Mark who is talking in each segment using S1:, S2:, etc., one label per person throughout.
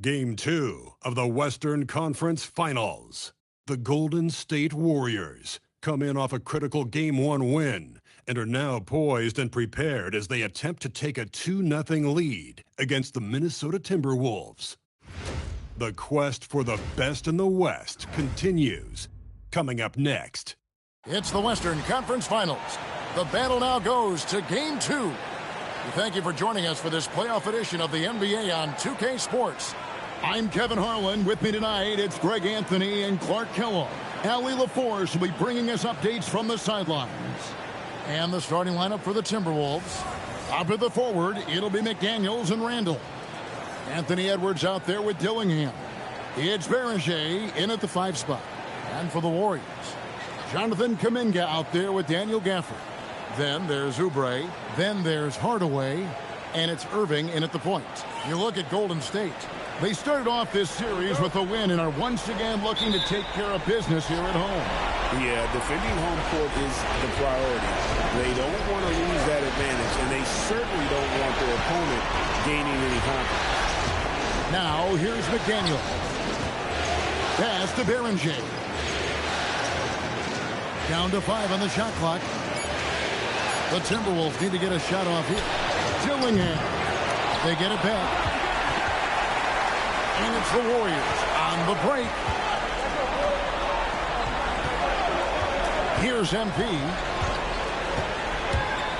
S1: Game 2 of the Western Conference Finals. The Golden State Warriors come in off a critical Game 1 win and are now poised and prepared as they attempt to take a 2-0 lead against the Minnesota Timberwolves. The quest for the best in the West continues. Coming up next.
S2: It's the Western Conference Finals. The battle now goes to Game 2. We thank you for joining us for this playoff edition of the NBA on 2K Sports. I'm Kevin Harlan. With me tonight, it's Greg Anthony and Clark Kellogg. Allie LaForce will be bringing us updates from the sidelines. And the starting lineup for the Timberwolves. Up at the forward, it'll be McDaniels and Randall. Anthony Edwards out there with Dillingham. It's Berger in at the 5 spot. And for the Warriors, Jonathan Kuminga out there with Daniel Gafford. Then there's Oubre. Then there's Hardaway. And it's Irving in at the point. You look at Golden State. They started off this series with a win and are once again looking to take care of business here at home.
S3: Yeah, defending home court is the priority. They don't want to lose that advantage, and they certainly don't want their opponent gaining any confidence.
S2: Now, here's McDaniel. Pass to Berger. Down to 5 on the shot clock. The Timberwolves need to get a shot off here. Dillingham. They get it back. And it's the Warriors on the break. Here's MP.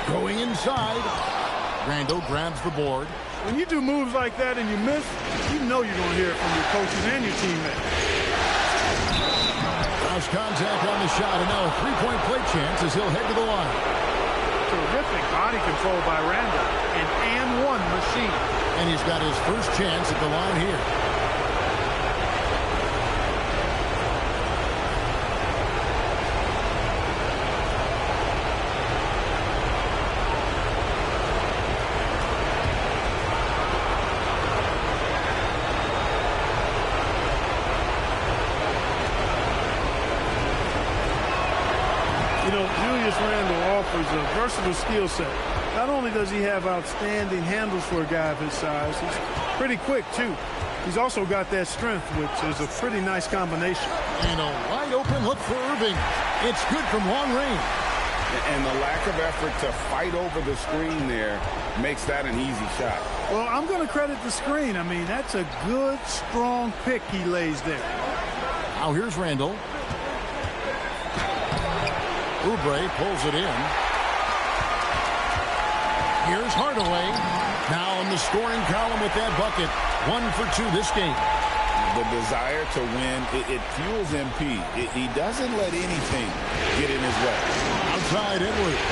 S2: Going inside. Randall grabs the board.
S4: When you do moves like that and you miss, you know you're going to hear it from your coaches and your teammates.
S2: Cross contact on the shot, and now a three-point play chance as he'll head to the line.
S4: Terrific body control by Randall. An and-one machine.
S2: And he's got his first chance at the line here.
S4: A versatile skill set. Not only does he have outstanding handles for a guy of his size, he's pretty quick too. He's also got that strength, which is a pretty nice combination.
S2: And a wide open look for Irving. It's good from long range.
S3: And the lack of effort to fight over the screen there makes that an easy shot.
S4: Well, I'm going to credit the screen. I mean, that's a good, strong pick he lays there.
S2: Now here's Randall. Oubre pulls it in. Here's Hardaway. Now in the scoring column with that bucket. 1 for 2 this game.
S3: The desire to win, it fuels MP. He doesn't let anything get in his way.
S2: Outside Edwards.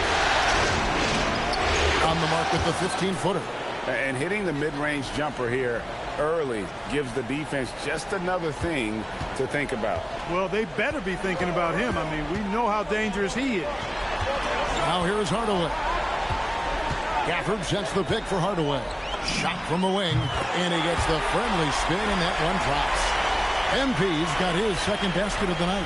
S2: On the mark with the 15-footer.
S3: And hitting the mid-range jumper here early gives the defense just another thing to think about.
S4: Well, they better be thinking about him. I mean, we know how dangerous he is.
S2: Now here's Hardaway. Gafford sets the pick for Hardaway. Shot from the wing, and he gets the friendly spin, and that one drops. MP's got his second basket of the night.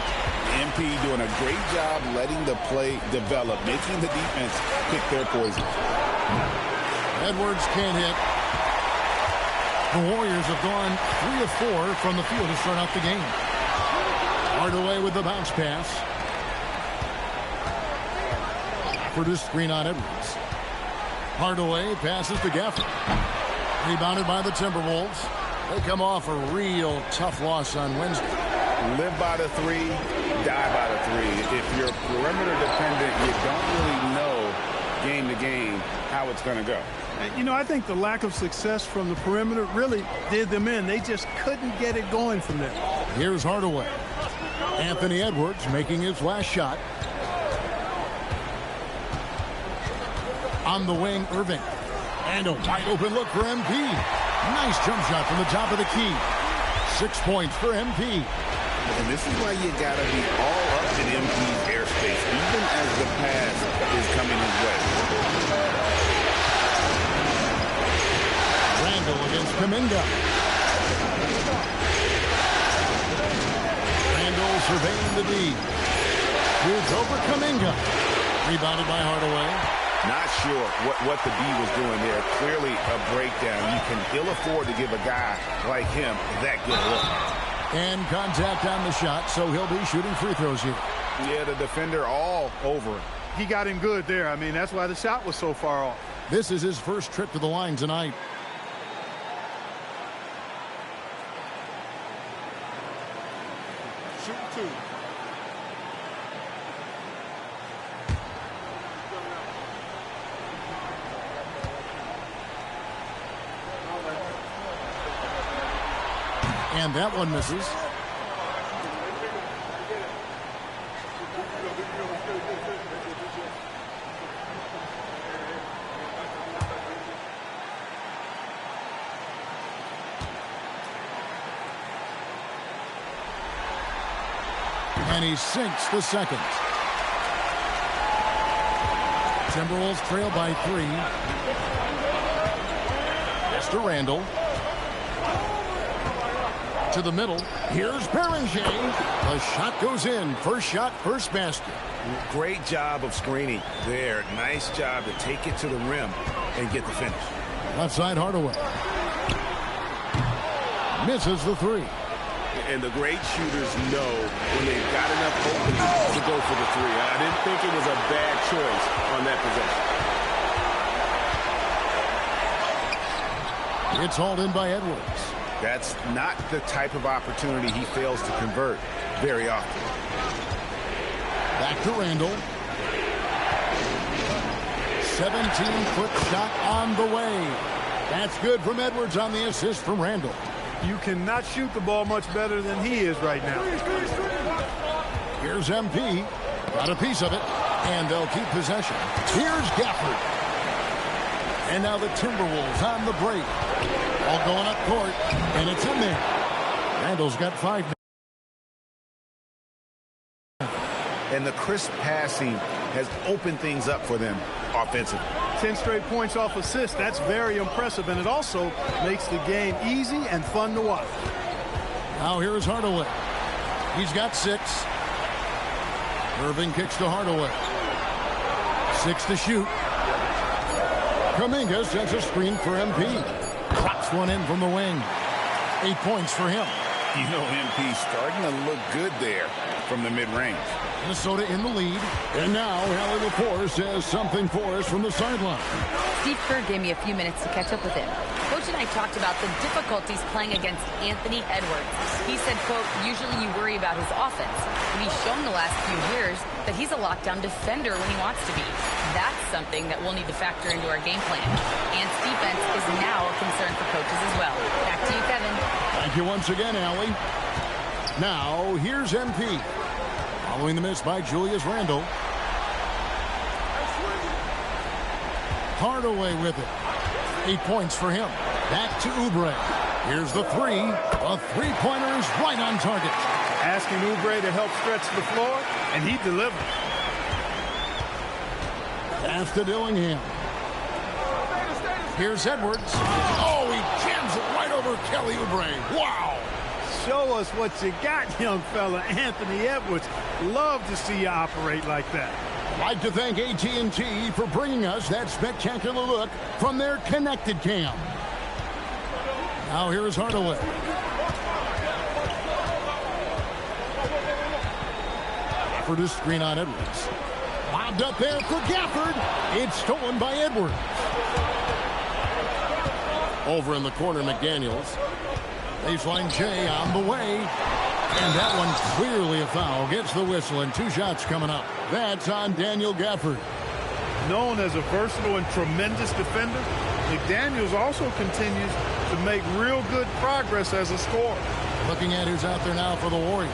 S3: MP doing a great job letting the play develop, making the defense pick their poison.
S2: Edwards can't hit. The Warriors have gone 3 of 4 from the field to start out the game. Hardaway with the bounce pass. For the screen on Edwards. Hardaway passes to Gafford. Rebounded by the Timberwolves. They come off a real tough loss on Wednesday.
S3: Live by the 3, die by the 3. If you're perimeter dependent, you don't really know game to game how it's going to go.
S4: You know, I think the lack of success from the perimeter really did them in. They just couldn't get it going from there.
S2: Here's Hardaway. Anthony Edwards making his last shot. On the wing, Irving. And a wide open look for MP. Nice jump shot from the top of the key. 6 points for MP.
S3: And this is why you got to be all up in MP's airspace, even as the pass is coming his way.
S2: Randall against Kuminga. Randall surveying the D. Here's over Kuminga. Rebounded by Hardaway.
S3: Not sure what the D was doing there. Clearly a breakdown. You can ill afford to give a guy like him that good look.
S2: And contact on the shot, so he'll be shooting free throws here.
S3: Yeah, the defender all over him.
S4: He got him good there. I mean, that's why the shot was so far off.
S2: This is his first trip to the line tonight.
S4: Shoot 2.
S2: And that one misses. And he sinks the second. Timberwolves trail by 3. Pass to Randall. To the middle. Here's Beringer. The shot goes in. First shot, first basket.
S3: Great job of screening there. Nice job to take it to the rim and get the finish.
S2: Left side, Hardaway. Misses the 3.
S3: And the great shooters know when they've got enough openings to go for the 3. I didn't think it was a bad choice on that possession.
S2: It's hauled in by Edwards.
S3: That's not the type of opportunity he fails to convert very often.
S2: Back to Randall. 17-foot shot on the way. That's good from Edwards on the assist from Randall.
S4: You cannot shoot the ball much better than he is right now.
S2: Here's MP. Got a piece of it. And they'll keep possession. Here's Gafford. And now the Timberwolves on the break. All going up court. And it's in there. Randall's got 5.
S3: And the crisp passing has opened things up for them offensively.
S4: 10 straight points off assists. That's very impressive. And it also makes the game easy and fun to watch.
S2: Now here's Hardaway. He's got 6. Irving kicks to Hardaway. 6 to shoot. Kuminga sends a screen for MP. Drops one in from the wing. 8 points for him.
S3: You know, MP starting to look good there from the mid-range.
S2: Minnesota in the lead. And now Hallie LaForce says something for us from the sideline.
S5: Steve Kerr gave me a few minutes to catch up with him. Coach and I talked about the difficulties playing against Anthony Edwards. He said, quote, usually you worry about his offense, but he's shown the last few years that he's a lockdown defender when he wants to be. That's something that we'll need to factor into our game plan. Ant's defense is now a concern for coaches as well. Back to you, Kevin.
S2: Thank you once again, Allie. Now, here's MP. Following the miss by Julius Randle. Hardaway with it. 8 points for him. Back to Oubre. Here's the 3. A three-pointer is right on target.
S4: Asking Oubre to help stretch the floor, and he delivered.
S2: Pass to Dillingham. Here's Edwards. Oh, he jams it right over Kelly Oubre. Wow.
S4: Show us what you got, young fella. Anthony Edwards. Love to see you operate like that.
S2: I'd like to thank AT&T for bringing us that spectacular look from their connected cam. Now here's Hardaway. For the screen on Edwards. Lobbed up there for Gafford. It's stolen by Edwards. Over in the corner, McDaniels. Baseline J on the way. And that one's clearly a foul. Gets the whistle, and 2 shots coming up. That's on Daniel Gafford.
S4: Known as a versatile and tremendous defender, McDaniels also continues to make real good progress as a scorer.
S2: Looking at who's out there now for the Warriors.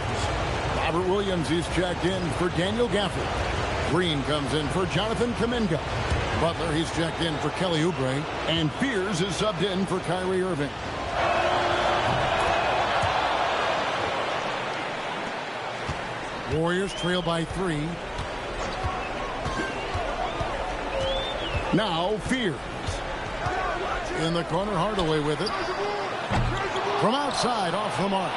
S2: Robert Williams is checked in for Daniel Gafford. Green comes in for Jonathan Kuminga. Butler, he's checked in for Kelly Oubre. And Fears is subbed in for Kyrie Irving. Warriors trail by 3. Now Fears. In the corner, Hardaway with it. From outside, off the mark.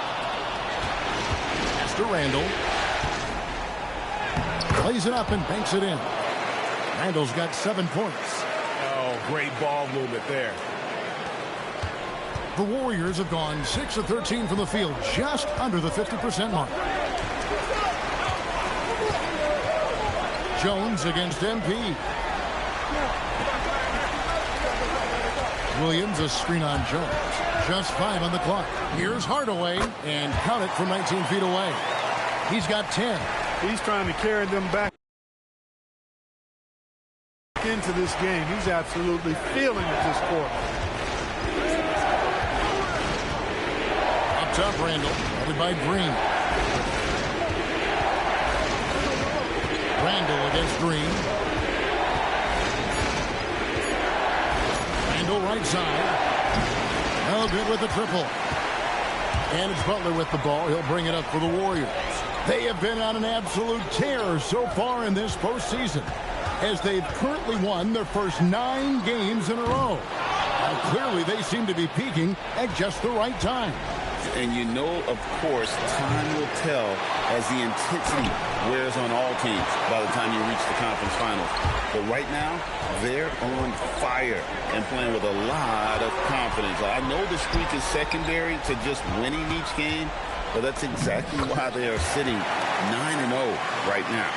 S2: Pass to Randall. Plays it up and banks it in. Randall's got 7 points.
S3: Oh, great ball movement there.
S2: The Warriors have gone 6 of 13 from the field, just under the 50% mark. Jones against MP. Williams, a screen on Jones. Just 5 on the clock. Here's Hardaway, and count it from 19 feet away. He's got 10.
S4: He's trying to carry them back into this game. He's absolutely feeling it this quarter.
S2: Up top, Randall, headed by Green. Randall against Green. Randall right side. No good with the triple. And it's Butler with the ball. He'll bring it up for the Warriors. They have been on an absolute tear so far in this postseason, as they've currently won their first 9 games in a row. Now, clearly, they seem to be peaking at just the right time.
S6: And you know, of course, time will tell as the intensity wears on all teams by the time you reach the conference finals. But right now, they're on fire and playing with a lot of confidence. I know the streak is secondary to just winning each game, but that's exactly why they are sitting 9-0 right now.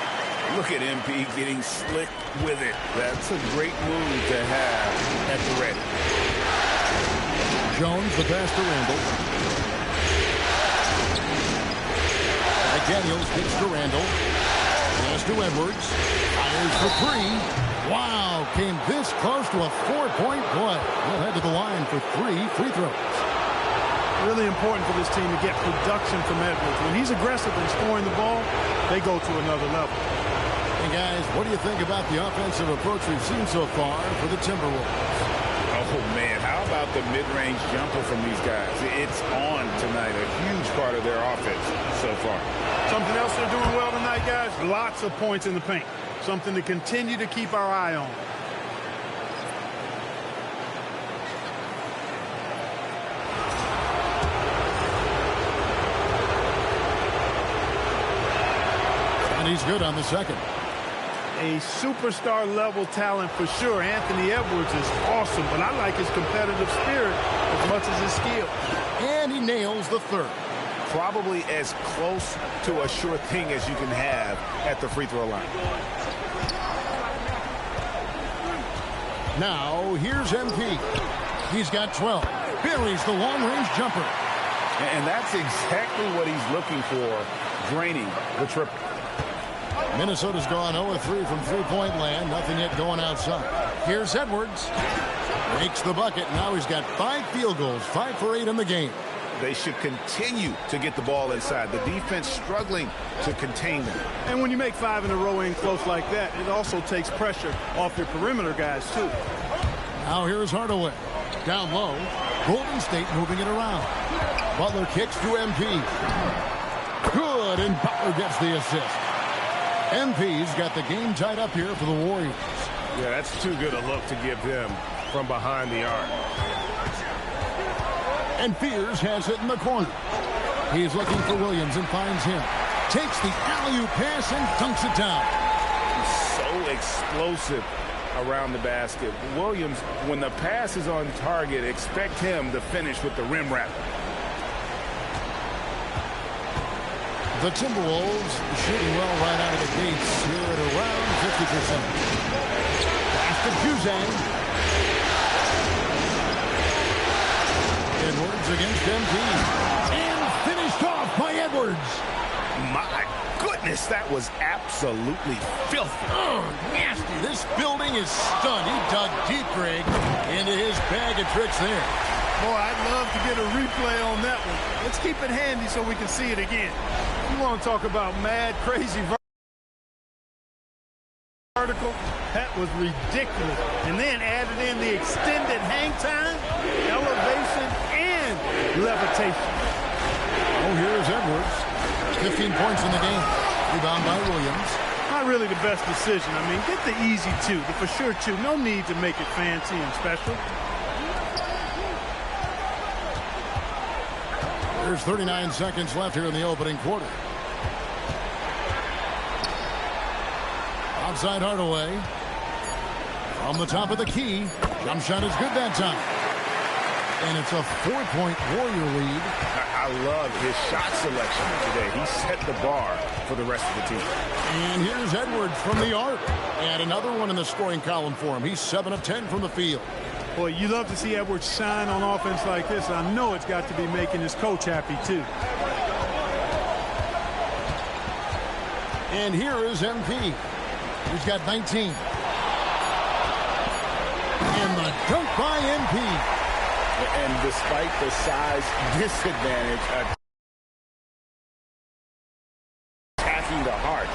S3: Look at MP getting slick with it. That's a great move to have at the ready.
S2: Jones, the pass to Randall. Daniels gets to Randall. Pass to Edwards. Fires for 3. Wow, came this close to a 4-point play. He'll head to the line for 3 free throws.
S4: Really important for this team to get production from Edwards. When he's aggressive in scoring the ball, they go to another level.
S2: Hey, guys, what do you think about the offensive approach we've seen so far for the Timberwolves?
S3: Oh, man, how about the mid-range jumper from these guys? It's on tonight, a huge part of their offense so far.
S4: Something else they're doing well tonight, guys, lots of points in the paint. Something to continue to keep our eye on.
S2: And he's good on the second.
S4: A superstar level talent for sure. Anthony Edwards is awesome, but I like his competitive spirit as much as his skill.
S2: And he nails the third.
S3: Probably as close to a sure thing as you can have at the free throw line.
S2: Now, here's MP. He's got 12. Buries the long-range jumper.
S3: And that's exactly what he's looking for, draining the triple.
S2: Minnesota's gone 0-3 from three-point land. Nothing yet going outside. Here's Edwards. Makes the bucket. Now he's got 5 field goals, 5 for 8 in the game.
S3: They should continue to get the ball inside. The defense struggling to contain them.
S4: And when you make 5 in a row in close like that, it also takes pressure off your perimeter guys, too.
S2: Now here's Hardaway. Down low. Golden State moving it around. Butler kicks to MP. Good, and Butler gets the assist. MP's got the game tied up here for the Warriors.
S3: Yeah, that's too good a look to give them. from behind the arc.
S2: And Fears has it in the corner. He's looking for Williams and finds him. Takes the alley-oop pass and dunks it down.
S3: He's so explosive around the basket. Williams, when the pass is on target, expect him to finish with the rim wrap.
S2: The Timberwolves shooting well right out of the gates here at around 50%. Pass to Juzang. Edwards against MP. And finished off by Edwards.
S3: My goodness, that was absolutely filthy.
S2: Oh, nasty. This building is stunned. He dug deep, Greg, into his bag of tricks there.
S4: Boy, I'd love to get a replay on that one. Let's keep it handy so we can see it again. You want to talk about mad, crazy vertical? That was ridiculous. And then added in the extended hang time, elevation, and levitation.
S2: Oh, here's Edwards. 15 points in the game. Rebound by Williams.
S4: Not really the best decision. I mean, get the easy two, the for sure two. No need to make it fancy and special.
S2: There's 39 seconds left here in the opening quarter. Outside Hardaway. From the top of the key. Jump shot is good that time. And it's a 4-point Warrior lead.
S3: I love his shot selection today. He set the bar for the rest of the team.
S2: And here's Edwards from the arc. And another one in the scoring column for him. He's 7 of 10 from the field.
S4: Boy, you love to see Edwards shine on offense like this. I know it's got to be making his coach happy, too.
S2: And here is MP. He's got 19. And the dunk by MP.
S3: And despite the size disadvantage, attacking the heart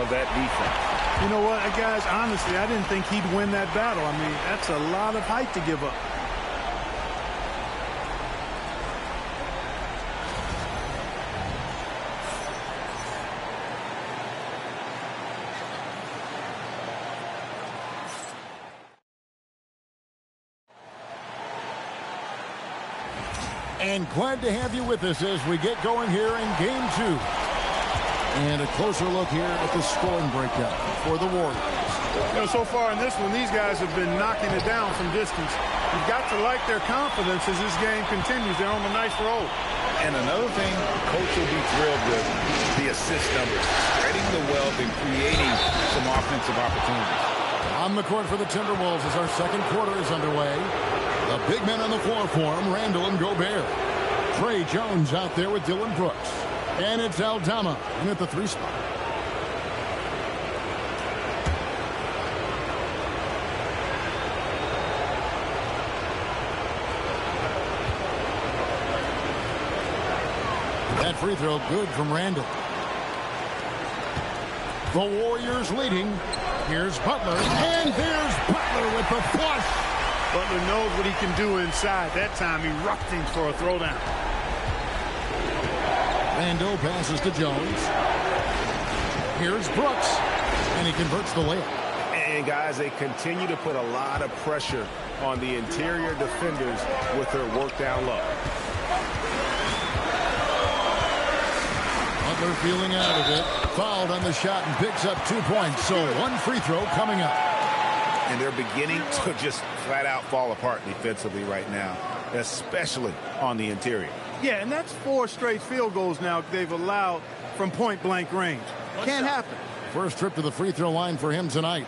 S3: of that defense.
S4: You know what, guys, honestly, I didn't think he'd win that battle. I mean, that's a lot of height to give up.
S2: And glad to have you with us as we get going here in Game 2. And a closer look here at the scoring breakdown for the Warriors.
S4: You know, so far in this one, these guys have been knocking it down from distance. You've got to like their confidence as this game continues. They're on a nice roll.
S3: And another thing, Coach will be thrilled with the assist numbers, spreading the wealth and creating some offensive opportunities.
S2: On the court for the Timberwolves as our second quarter is underway. The big men on the floor for him, Randall and Gobert. Trey Jones out there with Dylan Brooks. And it's Aldama in at the 3 spot. That free throw good from Randall. The Warriors leading. Here's Butler. And there's Butler with the flush.
S4: Butler knows what he can do inside. That time he rocked him for a throwdown.
S2: Randall passes to Jones. Here's Brooks. And he converts the layup.
S3: And, guys, they continue to put a lot of pressure on the interior defenders with their work down low.
S2: Butler feeling out of it. Fouled on the shot and picks up 2 points. So one free throw coming up.
S3: And they're beginning to just flat out fall apart defensively right now, especially on the interior.
S4: Yeah, and that's 4 straight field goals now they've allowed from point-blank range. Can't happen.
S2: First trip to the free throw line for him tonight.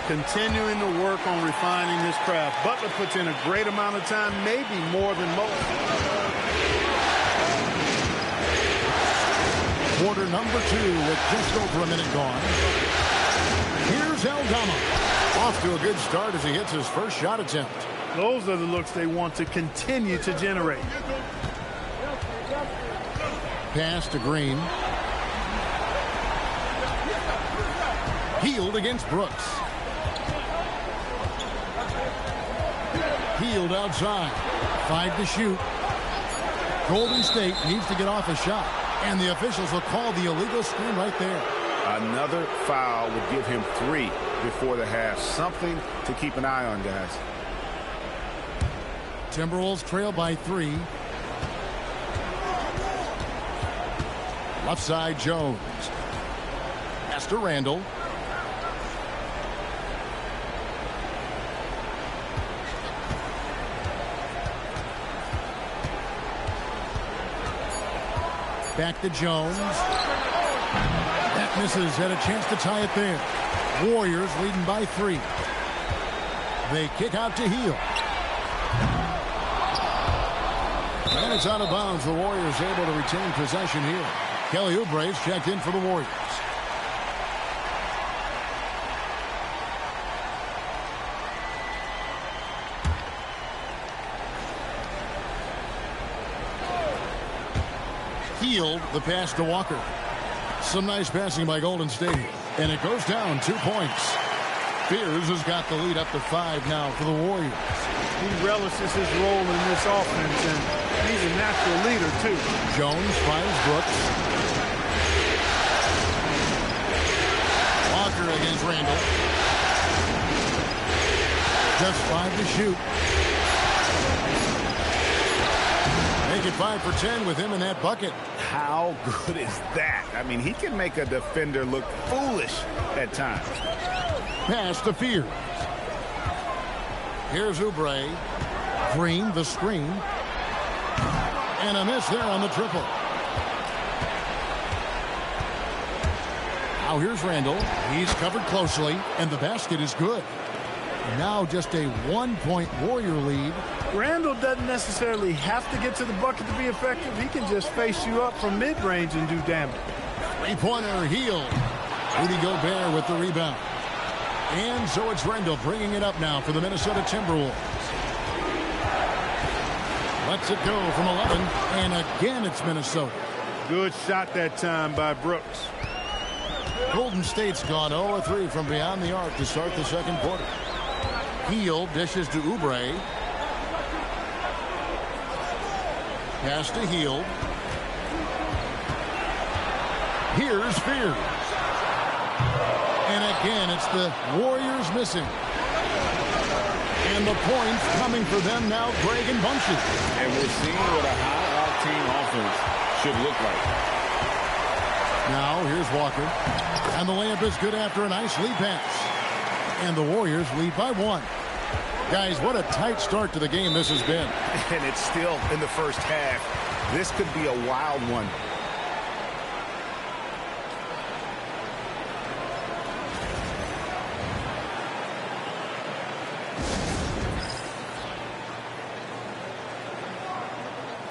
S4: Continuing to work on refining his craft. Butler puts in a great amount of time, maybe more than most.
S2: Quarter number 2 with just over a minute gone. Here's Aldama. Off to a good start as he hits his first shot attempt.
S4: Those are the looks they want to continue to generate.
S2: Pass to Green. Healed against Brooks. Healed outside. 5 to shoot. Golden State needs to get off a shot. And the officials will call the illegal screen right there.
S3: Another foul would give him 3 before the half. Something to keep an eye on, guys.
S2: Timberwolves trail by 3. Left side, Jones. Pass to Randall. Back to Jones. That misses. Had a chance to tie it there. Warriors leading by 3. They kick out to Hield. And it's out of bounds. The Warriors able to retain possession here. Kelly Oubre's checked in for the Warriors. Hield, the pass to Walker. Some nice passing by Golden State. And it goes down 2 points. Fears has got the lead up to 5 now for the Warriors.
S4: He relishes his role in this offense, and he's a natural leader, too.
S2: Jones finds Brooks. Walker against Randall. Just 5 to shoot. Make it 5 for 10 with him in that bucket.
S3: How good is that? I mean, he can make a defender look foolish at times.
S2: Pass to Fears. Here's Oubre. Green, the screen. And a miss there on the triple. Now here's Randall. He's covered closely, and the basket is good. Now just a 1-point Warrior lead.
S4: Randall doesn't necessarily have to get to the bucket to be effective. He can just face you up from mid-range and do damage.
S2: Three-pointer, Hield. Rudy Gobert with the rebound. And so it's Randall bringing it up now for the Minnesota Timberwolves. Lets it go from 11, and again it's Minnesota.
S4: Good shot that time by Brooks.
S2: Golden State's gone 0-3 from beyond the arc to start the second quarter. Hield dishes to Oubre. Pass to Hield. Here's Fears. And again, it's the Warriors missing. And the points coming for them now, Greg and bunches.
S6: And we're seeing what a high-octane offense should look like.
S2: Now, here's Walker. And the layup is good after a nice lead pass. And the Warriors lead by 1. Guys, what a tight start to the game this has been.
S3: And it's still in the first half. This could be a wild one.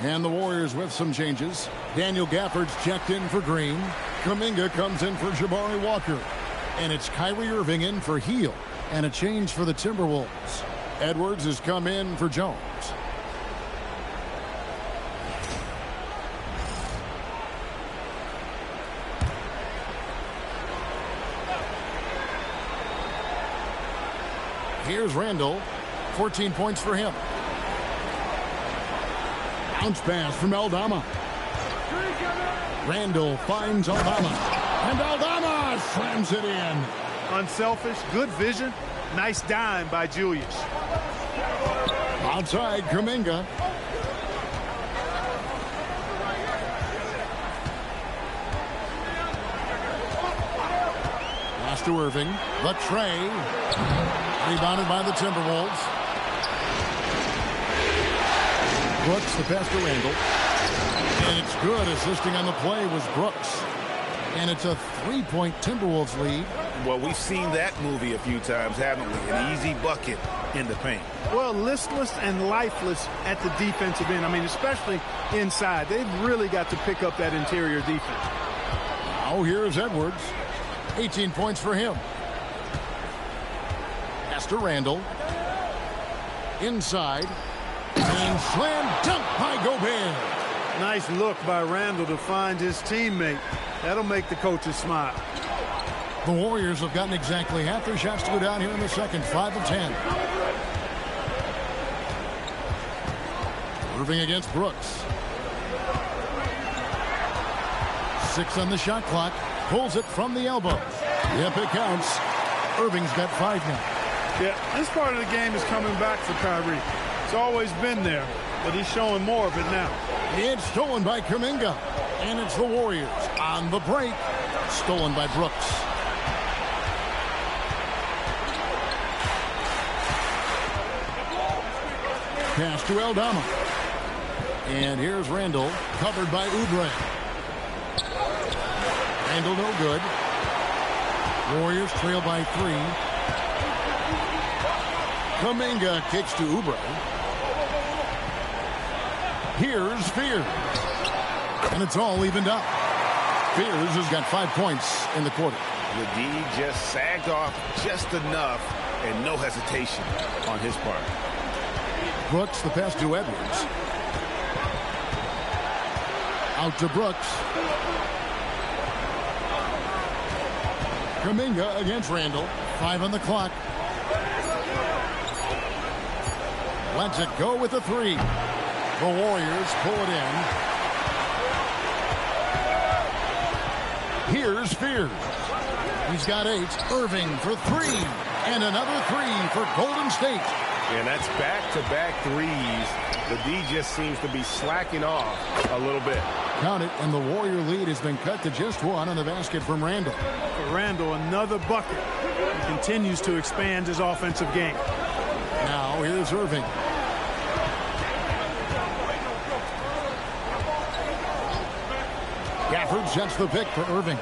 S2: And the Warriors with some changes. Daniel Gafford's checked in for Green. Kuminga comes in for Jabari Walker. And it's Kyrie Irving in for Hield. And a change for the Timberwolves. Edwards has come in for Jones. Here's Randall. 14 points for him. Bounce pass from Aldama. Randall finds Aldama. And Aldama slams it in.
S4: Unselfish, good vision. Nice dime by Julius.
S2: Outside, Kuminga. Pass to Irving. The tray. Rebounded by the Timberwolves. Brooks, the pass to Randall. And it's good. Assisting on the play was Brooks. And it's a 3-point Timberwolves lead.
S3: Well, we've seen that movie a few times, haven't we? An easy bucket in the paint.
S4: Well, listless and lifeless at the defensive end. I mean, especially inside. They've really got to pick up that interior defense.
S2: Now here's Edwards. 18 points for him. Pass to Randall. Inside. And slam dunk by Gobert.
S4: Nice look by Randall to find his teammate. That'll make the coaches smile.
S2: The Warriors have gotten exactly half their shots to go down here in the second. 5 of 10. Irving against Brooks. 6 on the shot clock. Pulls it from the elbow. Yep, it counts. Irving's got 5 now.
S4: Yeah, this part of the game is coming back for Kyrie. It's always been there, but he's showing more of it now.
S2: It's stolen by Kuminga. And it's the Warriors on the break. Stolen by Brooks. Pass to Aldama. And here's Randall, covered by Oubre. Randall no good. Warriors trail by 3. Kuminga kicks to Oubre. Here's Fears. And it's all evened up. Fears has got 5 points in the quarter.
S3: The D just sagged off just enough and no hesitation on his part.
S2: Brooks, the pass to Edwards. Out to Brooks. Kuminga against Randall. 5 on the clock. Lets it go with the 3. The Warriors pull it in. Here's Fears. He's got 8. Irving for 3. And another 3 for Golden State.
S3: And that's back-to-back threes. The D just seems to be slacking off a little bit.
S2: Count it, and the Warrior lead has been cut to just 1 on the basket from Randall.
S4: For Randall, another bucket. He continues to expand his offensive game.
S2: Now here's Irving. Gafford sets the pick for Irving.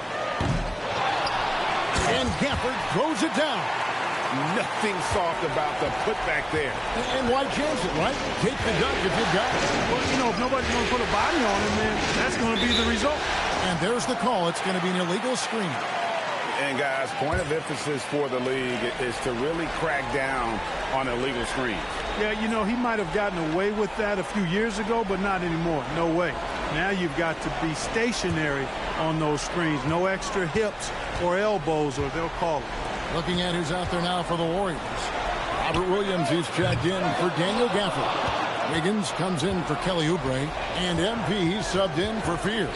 S2: And Gafford throws it down.
S3: Nothing soft about the putback there.
S2: And why chance it, right? Take the dunk if you've got it.
S4: Well, you know, if nobody's going to put a body on him, then that's going to be the result.
S2: And there's the call. It's going to be an illegal screen.
S3: And, guys, point of emphasis for the league is to really crack down on illegal screens.
S4: Yeah, you know, he might have gotten away with that a few years ago, but not anymore. No way. Now you've got to be stationary on those screens. No extra hips or elbows, or they'll call it.
S2: Looking at who's out there now for the Warriors. Robert Williams is checked in for Daniel Gafford. Wiggins comes in for Kelly Oubre. And MP subbed in for Fears.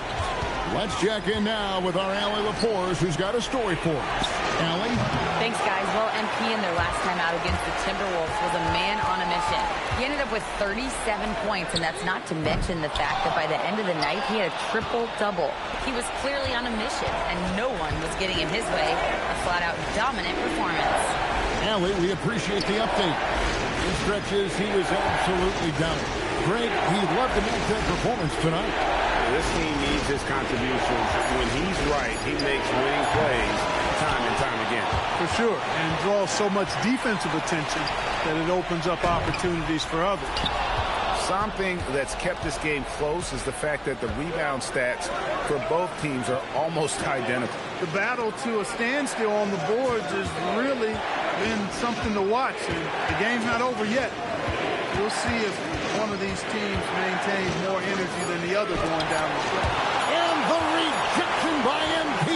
S2: Let's check in now with our Allie Laporte, who's got a story for us. Allie?
S5: Thanks, guys. Well, MP in their last time out against the Timberwolves was a man on a mission. He ended up with 37 points, and that's not to mention the fact that by the end of the night, he had a triple-double. He was clearly on a mission, and no one was getting in his way. A flat-out dominant performance.
S2: Allie, we appreciate the update. In stretches, he was absolutely down. Greg, he'd love to make that performance tonight.
S3: This team needs his contributions. When he's right, he makes winning plays time and time again.
S4: For sure, and draws so much defensive attention that it opens up opportunities for others.
S3: Something that's kept this game close is the fact that the rebound stats for both teams are almost identical.
S4: The battle to a standstill on the boards has really been something to watch, and the game's not over yet. We'll see if one of these teams maintains more energy than the other going down the stretch.
S2: And the rejection by MP.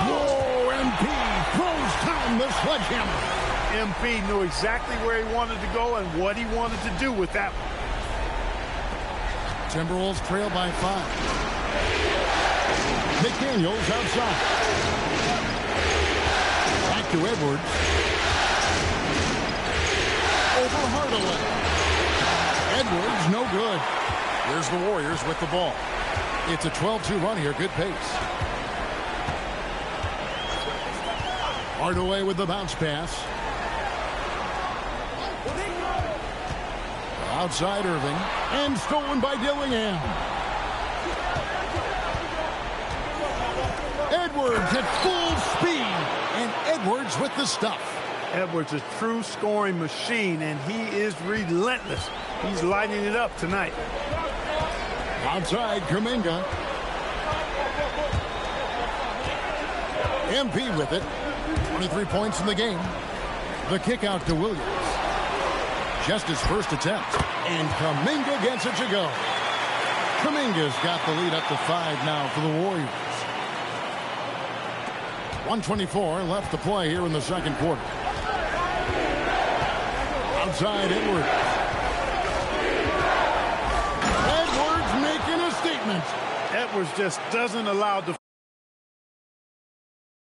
S2: Whoa, MP throws down the sledgehammer.
S4: MP knew exactly where he wanted to go and what he wanted to do with that one.
S2: Timberwolves trail by 5. McDaniels outside. Back to Edwards. Over Hardaway. Edwards, no good. Here's the Warriors with the ball. It's a 12-2 run here. Good pace. Hardaway with the bounce pass. Outside Irving. And stolen by Dillingham. Edwards at full speed. And Edwards with the stuff.
S4: Edwards, a true scoring machine, and he is relentless. He's lighting it up tonight.
S2: Outside Kuminga. MP with it. 23 points in the game. The kick out to Williams. Just his first attempt. And Kuminga gets it to go. Kuminga's got the lead up to 5 now for the Warriors. 1:24 left to play here in the second quarter. Outside Edwards. Edwards making a statement.
S4: Edwards just doesn't allow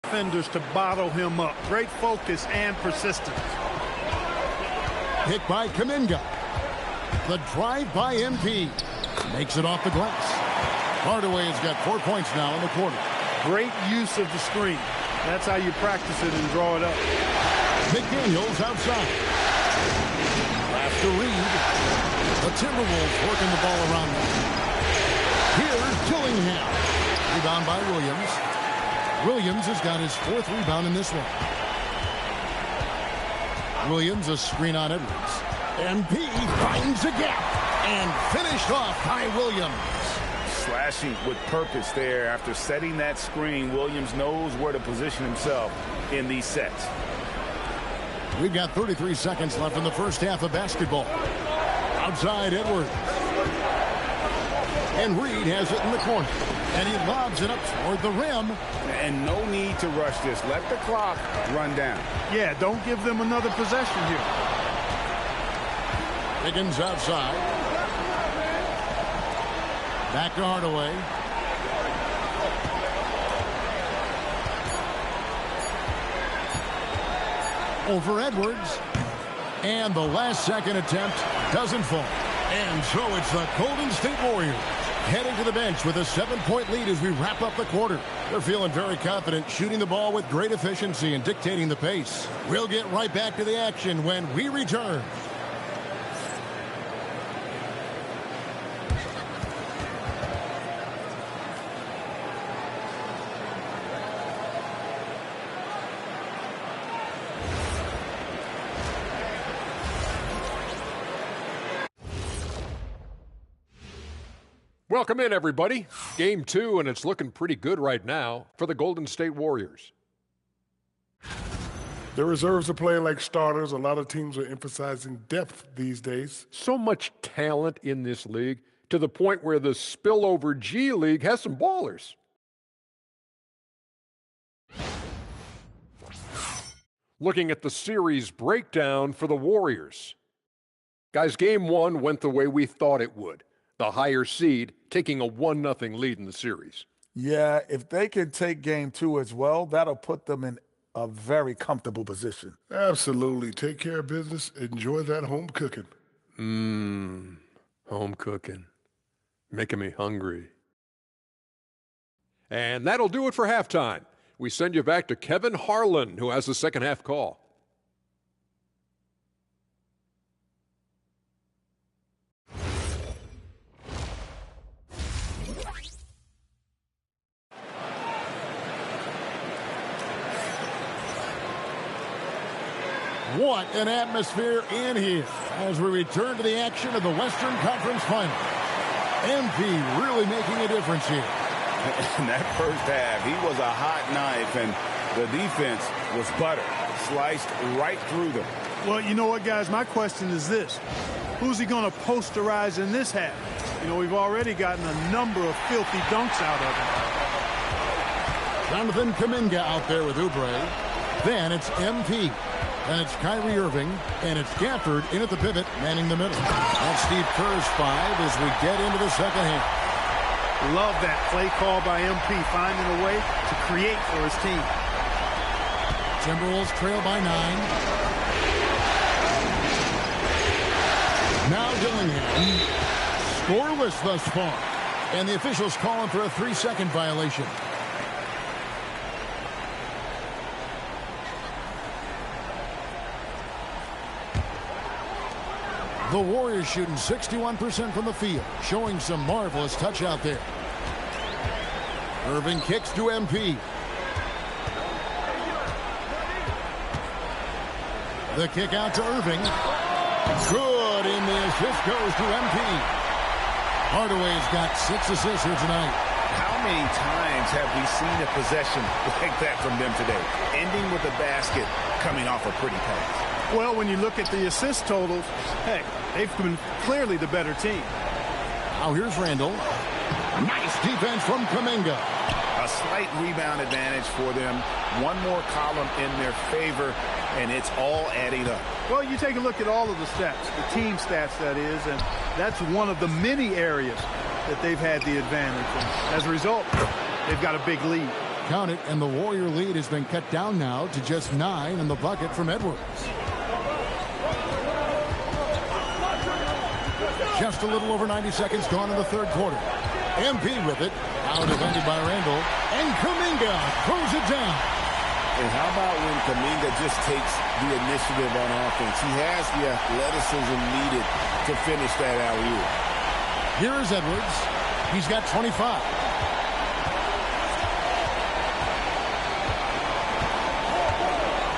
S4: defenders to bottle him up. Great focus and persistence.
S2: Hit by Kuminga. The drive by MP. Makes it off the glass. Hardaway has got 4 points now in the quarter.
S4: Great use of the screen. That's how you practice it and draw it up.
S2: McDaniels outside. Pass to Reed. The Timberwolves working the ball around them. Here's Dillingham. Rebound by Williams. Williams has got his 4th rebound in this one. Williams a screen on Edwards. MP finds a gap and finished off by Williams.
S3: Slashing with purpose there. After setting that screen, Williams knows where to position himself in these sets.
S2: We've got 33 seconds left in the first half of basketball. Outside Edwards. And Reed has it in the corner. And he lobs it up toward the rim.
S3: And no need to rush this. Let the clock run down.
S4: Yeah, don't give them another possession here.
S2: Higgins outside. Back to Hardaway. Over Edwards. And the last second attempt doesn't fall. And so it's the Golden State Warriors heading to the bench with a 7-point lead as we wrap up the quarter. They're feeling very confident, shooting the ball with great efficiency and dictating the pace. We'll get right back to the action when we return.
S7: Welcome in, everybody. Game 2, and it's looking pretty good right now for the Golden State Warriors.
S8: The reserves are playing like starters. A lot of teams are emphasizing depth these days.
S7: So much talent in this league to the point where the spillover G League has some ballers. Looking at the series breakdown for the Warriors. Guys, Game 1 went the way we thought it would. The higher seed taking a 1-0 lead in the series.
S9: Yeah, if they can take Game 2 as well, that'll put them in a very comfortable position.
S8: Absolutely. Take care of business. Enjoy that home cooking.
S7: Home cooking. Making me hungry. And that'll do it for halftime. We send you back to Kevin Harlan, who has the second half call.
S2: What an atmosphere in here as we return to the action of the Western Conference Final. MP really making a difference here.
S3: In that first half, he was a hot knife, and the defense was butter, sliced right through them.
S4: Well, you know what, guys? My question is this. Who's he going to posterize in this half? You know, we've already gotten a number of filthy dunks out of him.
S2: Jonathan Kuminga out there with Oubre. Then it's MP. And it's Kyrie Irving, and it's Gafford in at the pivot, manning the middle. That's Steve Kerr's 5 as we get into the second half.
S4: Love that play call by MP, finding a way to create for his team.
S2: Timberwolves trail by 9. Now Dillingham, scoreless thus far. And the officials calling for a 3-second violation. The Warriors shooting 61% from the field, showing some marvelous touch out there. Irving kicks to MP. The kick out to Irving. Good, and the assist goes to MP. Hardaway's got 6 assists here tonight.
S3: How many times have we seen a possession like that from them today? Ending with a basket, coming off a pretty pass.
S4: Well, when you look at the assist totals, hey, they've been clearly the better team.
S2: Now here's Randall. Nice defense from Kuminga.
S3: A slight rebound advantage for them. One more column in their favor, and it's all adding up.
S4: Well, you take a look at all of the stats, the team stats, that is, and that's one of the many areas that they've had the advantage. And as a result, they've got a big lead.
S2: Count it, and the Warrior lead has been cut down now to just 9 in the bucket from Edwards. Just a little over 90 seconds gone in the third quarter. MP with it. Now defended by Randall. And Kuminga throws it down.
S3: And how about when Kuminga just takes the initiative on offense? He has the athleticism needed to finish that alley-oop.
S2: Here's Edwards. He's got 25.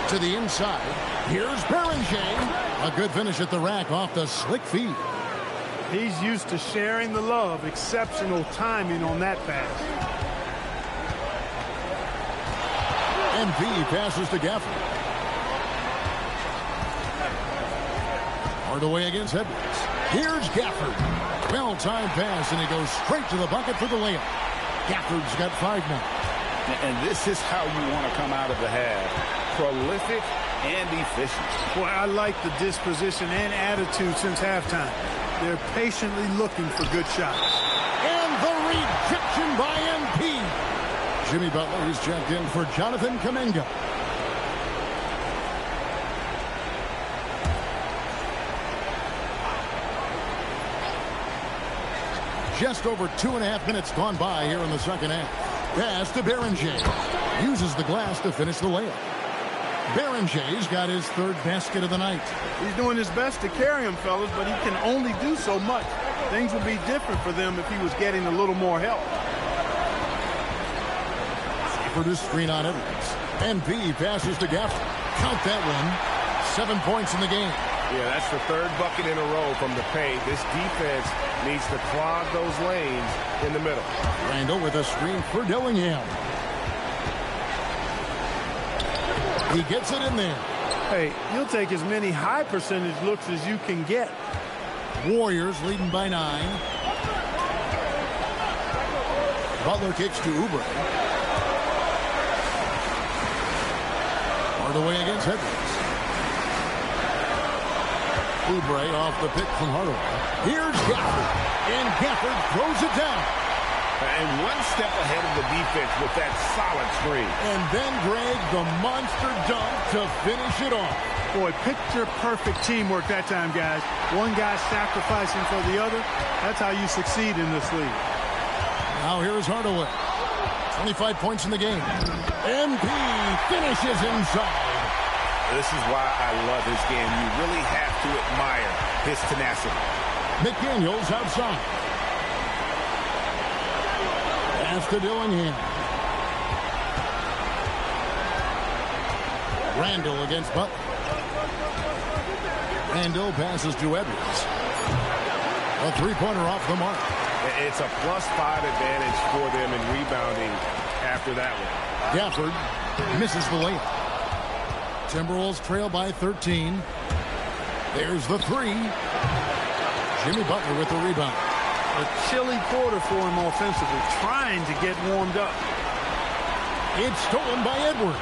S2: To the inside. Here's Beringer. A good finish at the rack off the slick feed.
S4: He's used to sharing the love. Exceptional timing on that pass.
S2: MP passes to Gafford. Hardaway against Edwards. Here's Gafford. Well-timed pass, and he goes straight to the bucket for the layup. Gafford's got 5 now.
S6: And this is how you want to come out of the half. Prolific and efficient.
S4: Boy, I like the disposition and attitude since halftime. They're patiently looking for good shots.
S2: And the rejection by MP. Jimmy Butler is checked in for Jonathan Kuminga. Just over 2.5 minutes gone by here in the second half. Pass to Beringer. Uses the glass to finish the layup. Beringer's got his 3rd basket of the night.
S4: He's doing his best to carry him, fellas, but he can only do so much. Things would be different for them if he was getting a little more help.
S2: For this screen on Edwards. MP passes to Gafford. Count that one. 7 points in the game.
S10: Yeah, that's the 3rd bucket in a row from the paint. This defense needs to clog those lanes in the middle.
S2: Randall with a screen for Dillingham. He gets it in there.
S4: Hey, you'll take as many high percentage looks as you can get.
S2: Warriors leading by 9. Butler kicks to Oubre. Hardaway against Edwards. Oubre off the pick from Hardaway. Here's Gafford. And Gafford throws it down.
S10: And one step ahead of the defense with that solid screen.
S2: And then Greg, the monster dunk to finish it off.
S4: Boy, picture-perfect teamwork that time, guys. One guy sacrificing for the other. That's how you succeed in this league.
S2: Now here's Hardaway. 25 points in the game. MP finishes inside.
S10: This is why I love his game. You really have to admire his tenacity.
S2: McDaniels outside. Pass to Dillingham. Randall against Butler. Randall passes to Edwards. A 3-pointer off the mark.
S10: It's a +5 advantage for them in rebounding after that one.
S2: Gafford misses the layup. Timberwolves trail by 13. There's the 3. Jimmy Butler with the rebound.
S4: A chilly quarter for him offensively, trying to get warmed up.
S2: It's stolen by Edwards.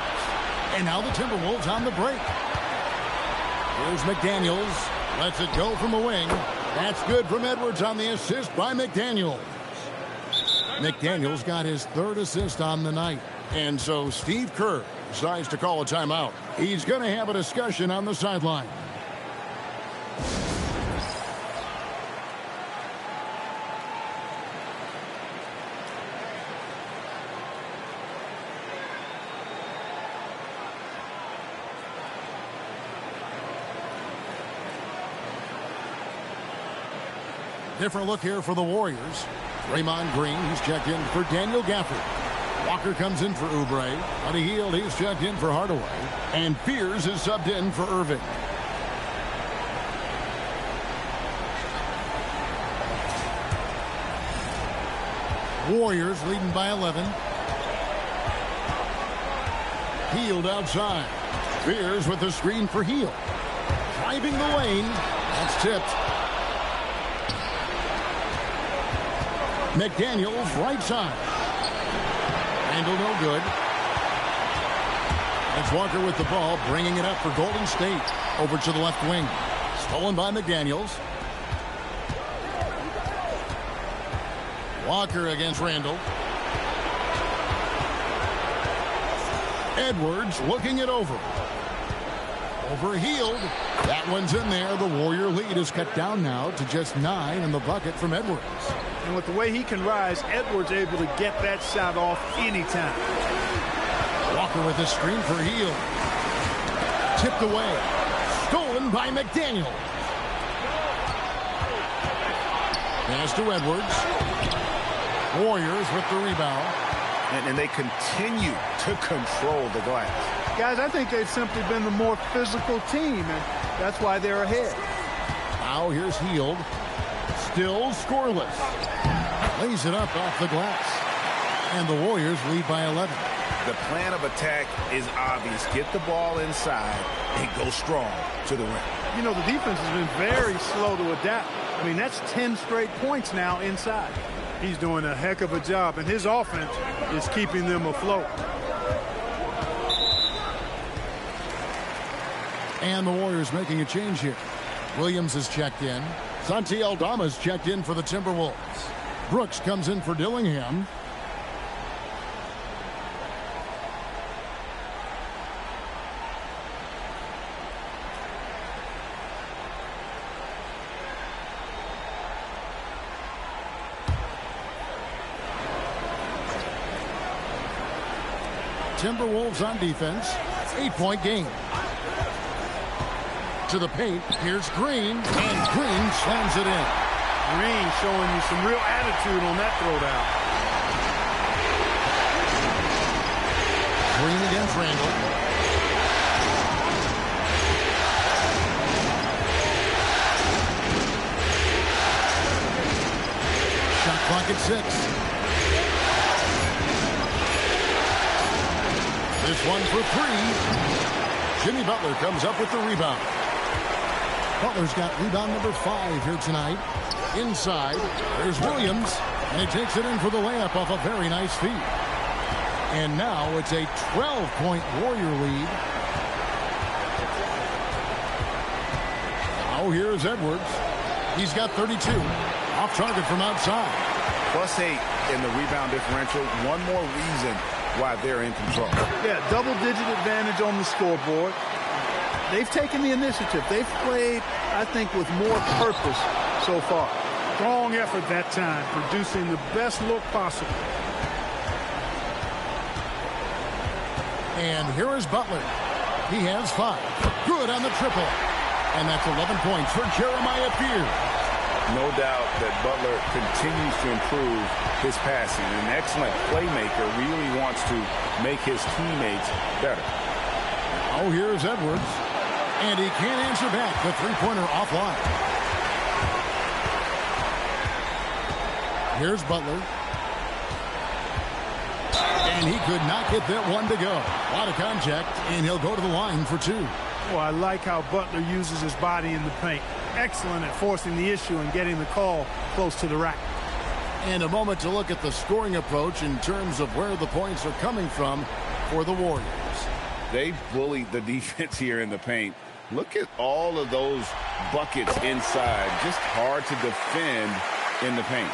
S2: And now the Timberwolves on the break. Here's McDaniels. Lets it go from the wing. That's good from Edwards on the assist by McDaniels. McDaniels got his 3rd assist on the night. And so Steve Kerr decides to call a timeout. He's going to have a discussion on the sideline. Different look here for the Warriors. Draymond Green, he's checked in for Daniel Gafford. Walker comes in for Oubre. Buddy Hield, he's checked in for Hardaway. And Fears is subbed in for Irving. Warriors leading by 11. Hield outside. Fears with the screen for Hield. Driving the lane. That's tipped. McDaniels right side. Randall no good. It's Walker with the ball, bringing it up for Golden State. Over to the left wing. Stolen by McDaniels. Walker against Randall. Edwards looking it over. Overhealed. That one's in there. The Warrior lead is cut down now to just 9 in the bucket from Edwards.
S4: And with the way he can rise, Edwards able to get that shot off anytime.
S2: Walker with a screen for Hield. Tipped away. Stolen by McDaniel. Pass to Edwards. Warriors with the rebound.
S10: And they continue to control the glass.
S4: Guys, I think they've simply been the more physical team, and that's why they're ahead.
S2: Now here's Hield. Still scoreless. Lays it up off the glass. And the Warriors lead by 11.
S10: The plan of attack is obvious. Get the ball inside and go strong to the rim.
S4: You know, the defense has been very slow to adapt. I mean, that's 10 straight points now inside. He's doing a heck of a job, and his offense is keeping them afloat.
S2: And the Warriors making a change here. Williams is checked in. Santi Aldama's checked in for the Timberwolves. Brooks comes in for Dillingham. Timberwolves on defense. 8-point game. To the paint. Here's Green. And Green slams it in.
S4: Green showing you some real attitude on that throwdown.
S2: Green against Randall. Shot clock at 6. This one for 3. Jimmy Butler comes up with the rebound. Butler's got rebound number 5 here tonight. Inside, there's Williams, and he takes it in for the layup off a very nice feed. And now it's a 12-point Warrior lead. Now here's Edwards. He's got 32. Off target from outside.
S10: +8 in the rebound differential. One more reason why they're in control.
S4: Yeah, double-digit advantage on the scoreboard. They've taken the initiative. They've played, I think, with more purpose so far. Strong effort that time, producing the best look possible.
S2: And here is Butler. He has 5. Good on the triple. And that's 11 points for Jeremiah Fear.
S10: No doubt that Butler continues to improve his passing. An excellent playmaker, really wants to make his teammates better.
S2: Oh, here's Edwards. And he can't answer back. The three-pointer offline. Here's Butler. And he could not get that one to go. A lot of contact, and he'll go to the line for 2.
S4: Well, I like how Butler uses his body in the paint. Excellent at forcing the issue and getting the call close to the rack.
S2: And a moment to look at the scoring approach in terms of where the points are coming from for the Warriors.
S10: They bullied the defense here in the paint. Look at all of those buckets inside. Just hard to defend in the paint.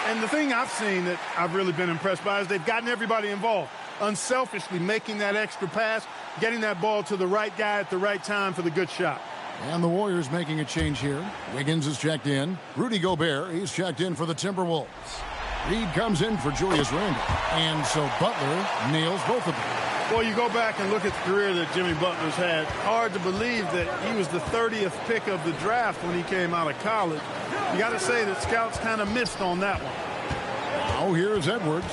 S4: And the thing I've seen that I've really been impressed by is they've gotten everybody involved. Unselfishly making that extra pass, getting that ball to the right guy at the right time for the good shot.
S2: And the Warriors making a change here. Wiggins is checked in. Rudy Gobert, he's checked in for the Timberwolves. Reed comes in for Julius Randle. And so Butler nails both of them.
S4: Well, you go back and look at the career that Jimmy Butler's had. Hard to believe that he was the 30th pick of the draft when he came out of college. You got to say that scouts kind of missed on that one.
S2: Now here's Edwards.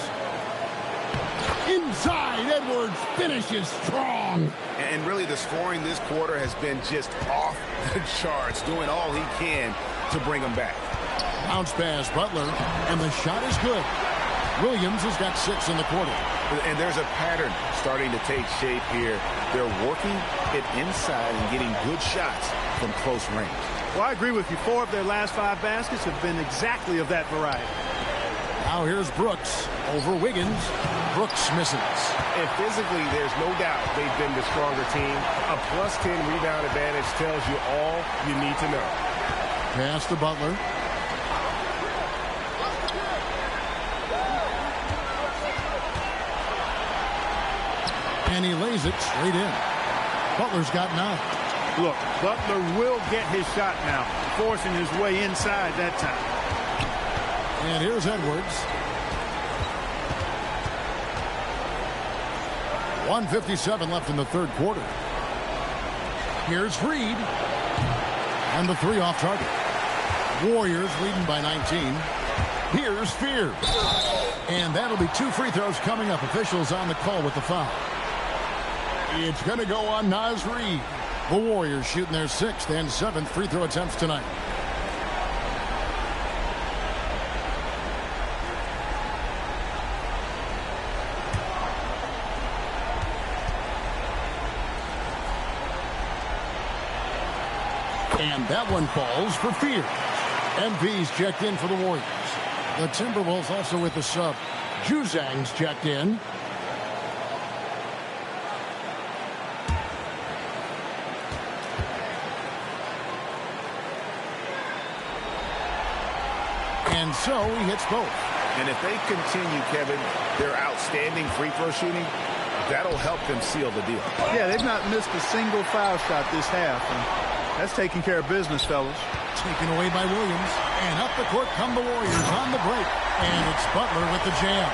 S2: Inside, Edwards finishes strong.
S10: And really the scoring this quarter has been just off the charts, doing all he can to bring them back.
S2: Bounce pass, Butler, and the shot is good. Williams has got 6 in the quarter.
S10: And there's a pattern starting to take shape here. They're working it inside and getting good shots from close range.
S4: Well, I agree with you. 4 of their last 5 baskets have been exactly of that variety.
S2: Now here's Brooks over Wiggins. Brooks misses.
S10: And physically, there's no doubt they've been the stronger team. A +10 rebound advantage tells you all you need to know.
S2: Pass to Butler. And he lays it straight in. Butler's got 9.
S4: Look, Butler will get his shot now, forcing his way inside that time.
S2: And here's Edwards. 1:57 left in the third quarter. Here's Reed. And the 3 off target. Warriors leading by 19. Here's Fear. And that'll be 2 free throws coming up. Officials on the call with the foul. It's going to go on Naz Reid. The Warriors shooting their 6th and 7th free throw attempts tonight. And that one falls for Fear. MP's checked in for the Warriors. The Timberwolves also with the sub. Juzang's checked in. And so he hits both.
S10: And if they continue, Kevin, their outstanding free throw shooting, that'll help them seal the deal.
S4: Yeah, they've not missed a single foul shot this half. And that's taking care of business, fellas.
S2: Taken away by Williams. And up the court come the Warriors on the break. And it's Butler with the jam.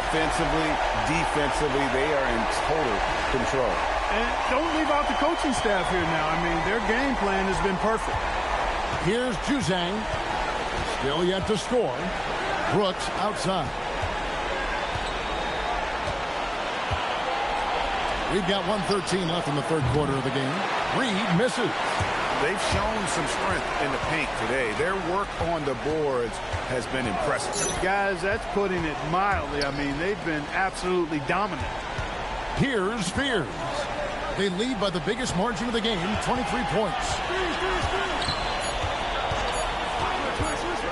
S10: Offensively, defensively, they are in total control.
S4: And don't leave out the coaching staff here now. I mean, their game plan has been perfect.
S2: Here's Juzang. Still yet to score. Brooks outside. We've got 1:13 left in the third quarter of the game. Reed misses.
S10: They've shown some strength in the paint today. Their work on the boards has been impressive.
S4: Guys, that's putting it mildly. I mean, they've been absolutely dominant.
S2: Here's Spears. They lead by the biggest margin of the game, 23 points.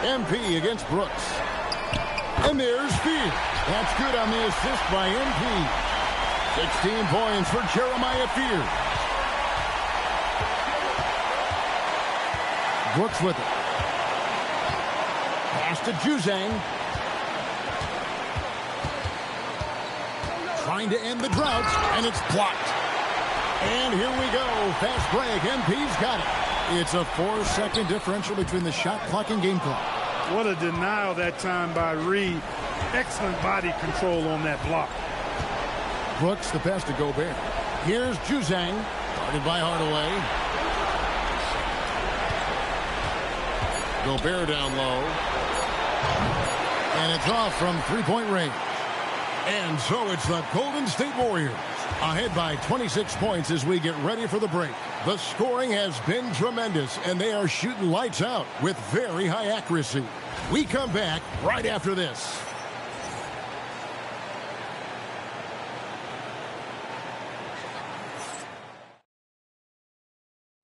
S2: MP against Brooks. And there's Spears. That's good on the assist by MP. 16 points for Jeremiah Fears. Brooks with it. Pass to Juzang. Trying to end the drought, and it's blocked. And here we go. Fast break. MP's got it. It's a 4-second differential between the shot clock and game clock.
S4: What a denial that time by Reed. Excellent body control on that block.
S2: Brooks, the pass to Gobert. Here's Juzang. Guarded by Hardaway. Gobert down low. And it's off from three-point range. And so it's the Golden State Warriors ahead by 26 points as we get ready for the break. The scoring has been tremendous, and they are shooting lights out with very high accuracy. We come back right after this.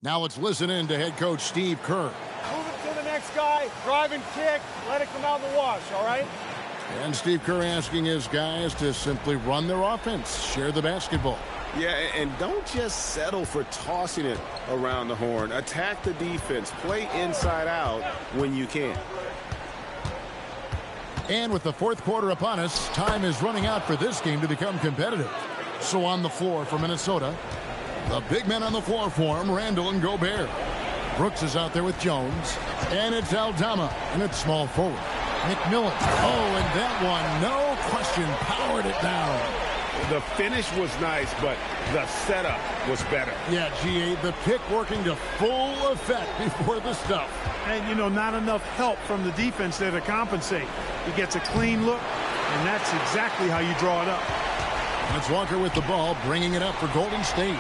S2: Now let's listen in to head coach Steve Kerr.
S11: Move it to the next guy, drive and kick, let it come out in the wash, all right?
S2: And Steve Kerr asking his guys to simply run their offense, share the basketball.
S3: Yeah, and don't just settle for tossing it around the horn. Attack the defense. Play inside out when you can.
S2: And with the fourth quarter upon us, time is running out for this game to become competitive. So on the floor for Minnesota, the big men on the floor for him, Randall and Gobert. Brooks is out there with Jones. And it's Aldama, and it's small forward. McMillan. Oh, and that one, no question, powered it down.
S3: The finish was nice, but the setup was better.
S2: Yeah, G8, the pick working to full effect before the stuff.
S4: And, you know, not enough help from the defense there to compensate. He gets a clean look, and that's exactly how you draw it up.
S2: That's Walker with the ball, bringing it up for Golden State.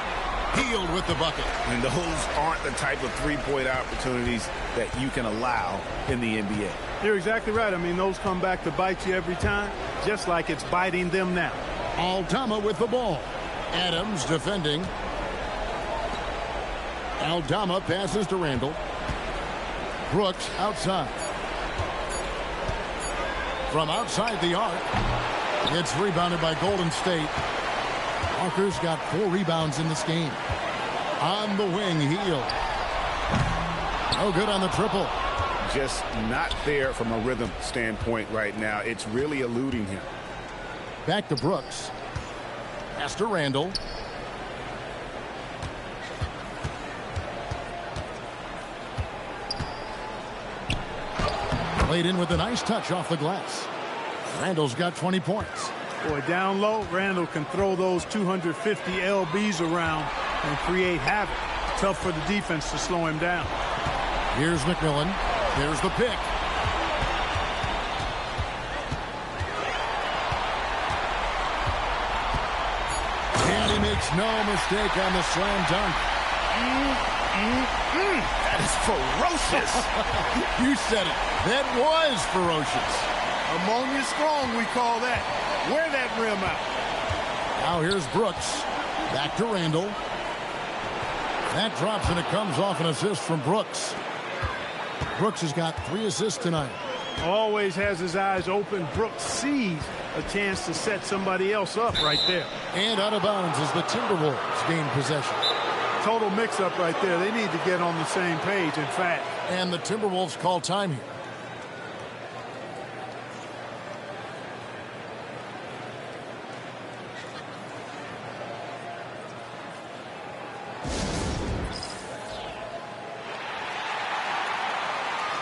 S2: Healed with the bucket.
S10: And those aren't the type of three-point opportunities that you can allow in the NBA.
S4: You're exactly right. I mean, those come back to bite you every time, just like it's biting them now.
S2: Aldama with the ball. Adams defending. Aldama passes to Randall. Brooks outside. From outside the arc. It's rebounded by Golden State. Walker's got 4 rebounds in this game. On the wing, Heel. No good on the triple.
S10: Just not there from a rhythm standpoint right now. It's really eluding him.
S2: Back to Brooks. Pass to Randall. Played in with a nice touch off the glass. Randall's got 20 points.
S4: Boy, down low, Randall can throw those 250 LBs around and create havoc. Tough for the defense to slow him down.
S2: Here's McMillan. There's the pick. And he makes no mistake on the slam dunk.
S10: That is ferocious.
S2: You said it. That was ferocious.
S4: Ammonia strong, we call that. Wear that rim out.
S2: Now here's Brooks. Back to Randall. That drops and it comes off an assist from Brooks. Brooks has got 3 assists tonight.
S4: Always has his eyes open. Brooks sees a chance to set somebody else up right there.
S2: And out of bounds as the Timberwolves gain possession.
S4: Total mix-up right there. They need to get on the same page, in fact.
S2: And the Timberwolves call time here.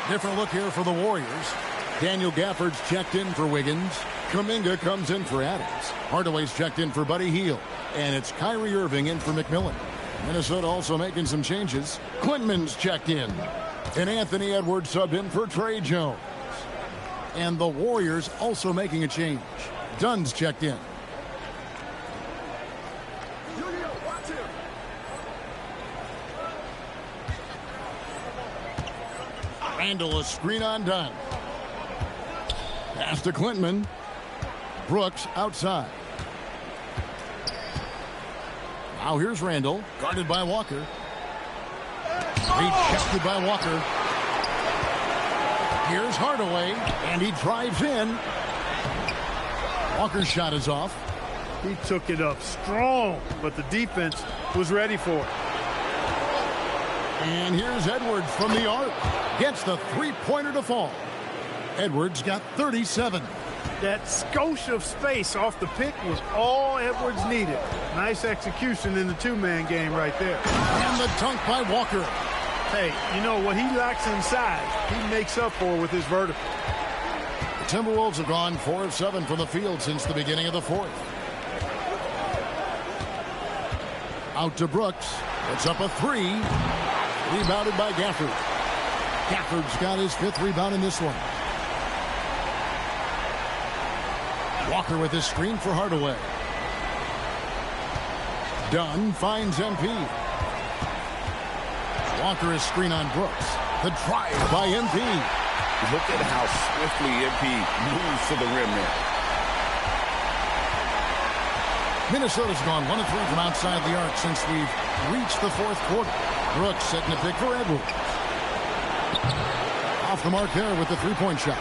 S2: Different look here for the Warriors. Daniel Gafford's checked in for Wiggins. Kuminga comes in for Adams. Hardaway's checked in for Buddy Hield. And it's Kyrie Irving in for McMillan. Minnesota also making some changes. Quinman's checked in. And Anthony Edwards subbed in for Trey Jones. And the Warriors also making a change. Dunn's checked in. Randall, a screen on Dunn. Pass to Klintman. Brooks outside. Now here's Randall, guarded by Walker. Rejected by Walker. Here's Hardaway, and he drives in. Walker's shot is off.
S4: He took it up strong, but the defense was ready for it.
S2: And here's Edwards from the arc. Gets the three-pointer to fall. Edwards got 37.
S4: That skosh of space off the pick was all Edwards needed. Nice execution in the two-man game right there.
S2: And the dunk by Walker.
S4: Hey, you know what he lacks inside, he makes up for with his vertical.
S2: The Timberwolves have gone 4 of 7 from the field since the beginning of the fourth. Out to Brooks. Puts up a 3. Rebounded by Gafford. Gafford's got his 5th rebound in this one. Walker with his screen for Hardaway. Dunn finds MP. Walker is screen on Brooks. The drive by MP.
S10: Look at how swiftly MP moves to the rim there.
S2: Minnesota's gone 1 of 3 from outside the arc since we've reached the fourth quarter. Brooks setting a pick for Edwards. Off the mark there with the three-point shot.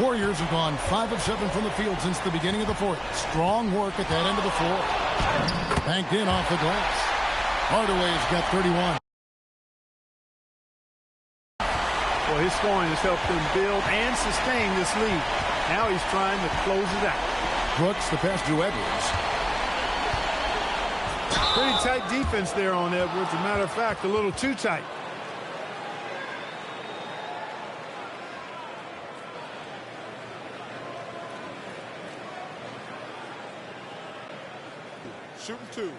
S2: Warriors have gone 5 of 7 from the field since the beginning of the fourth. Strong work at that end of the floor. Banked in off the glass. Hardaway's got 31.
S4: Well, his scoring has helped them build and sustain this lead. Now he's trying to close it out.
S2: Brooks, the pass to Edwards.
S4: Pretty tight defense there on Edwards. As a matter of fact, a little too tight.
S8: Shooting 2.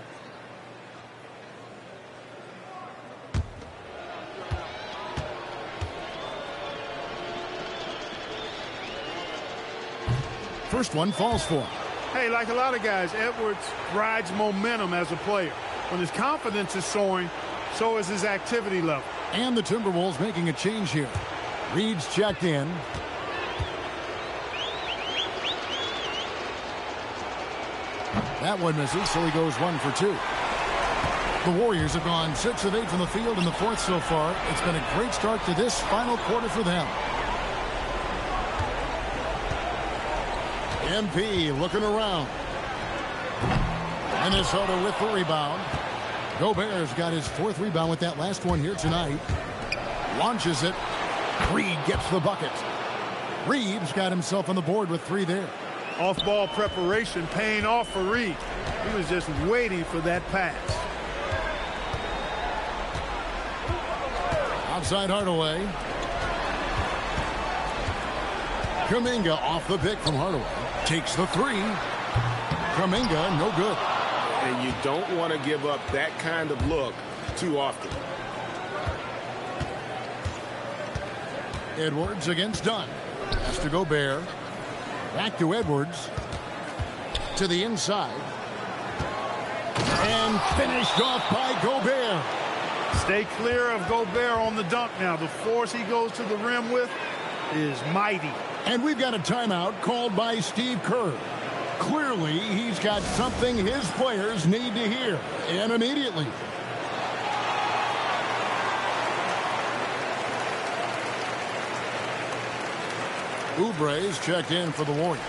S2: First one falls for him.
S4: Hey, like a lot of guys, Edwards rides momentum as a player. When his confidence is soaring, so is his activity level.
S2: And the Timberwolves making a change here. Reed's checked in. That one misses, so he goes 1 for 2. The Warriors have gone 6 of 8 from the field in the fourth so far. It's been a great start to this final quarter for them. MP looking around. Minnesota with the rebound. Gobert's got his 4th rebound with that last one here tonight. Launches it. Reed gets the bucket. Reed's got himself on the board with 3 there.
S4: Off-ball preparation paying off for Reed. He was just waiting for that pass.
S2: Outside Hardaway. Kuminga off the pick from Hardaway. Takes the three. Kuminga, no good.
S3: And you don't want to give up that kind of look too often.
S2: Edwards against Dunn. Has to go Gobert. Back to Edwards. To the inside. And finished off by Gobert.
S4: Stay clear of Gobert on the dunk now. The force he goes to the rim with is mighty.
S2: And we've got a timeout called by Steve Kerr. Clearly, he's got something his players need to hear, and immediately. Oubre is checked in for the Warriors.